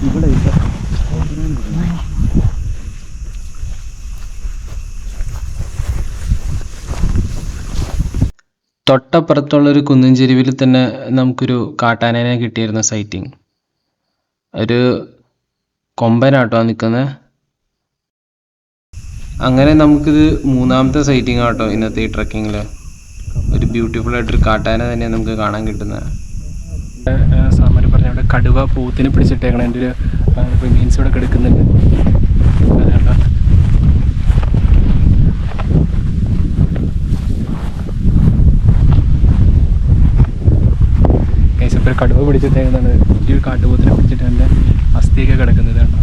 ഇവിടെ തൊട്ടപ്പുറത്തുള്ളൊരു കുന്നിൻ ചെരുവിൽ തന്നെ നമുക്കൊരു കാട്ടാനേനെ കിട്ടിയിരുന്ന സൈറ്റിങ്. ഒരു കൊമ്പനാട്ടോ നിൽക്കുന്നത്. അങ്ങനെ നമുക്കിത് മൂന്നാമത്തെ സൈറ്റിംഗ് ആട്ടോ ഇന്നത്തെ ഈ ട്രക്കിങ്ങിൽ. ഒരു ബ്യൂട്ടിഫുൾ ആയിട്ടൊരു കാട്ടാന തന്നെ നമുക്ക് കാണാൻ കിട്ടുന്നത്. സാമാന്യം പറഞ്ഞ അവിടെ കടുവ പൂത്തിന് പിടിച്ചിട്ടേക്കണം. എൻ്റെ ഒരു റിമീൻസ് ഇവിടെ കിടക്കുന്നുണ്ട്. ഒരു കടുവ പിടിച്ചിട്ടേക്കുന്നതാണ്. ഈ ഒരു കാട്ടുപോത്തിനെ പിടിച്ചിട്ട് എൻ്റെ അസ്ഥിയൊക്കെ കിടക്കുന്നത് കണ്ടോ.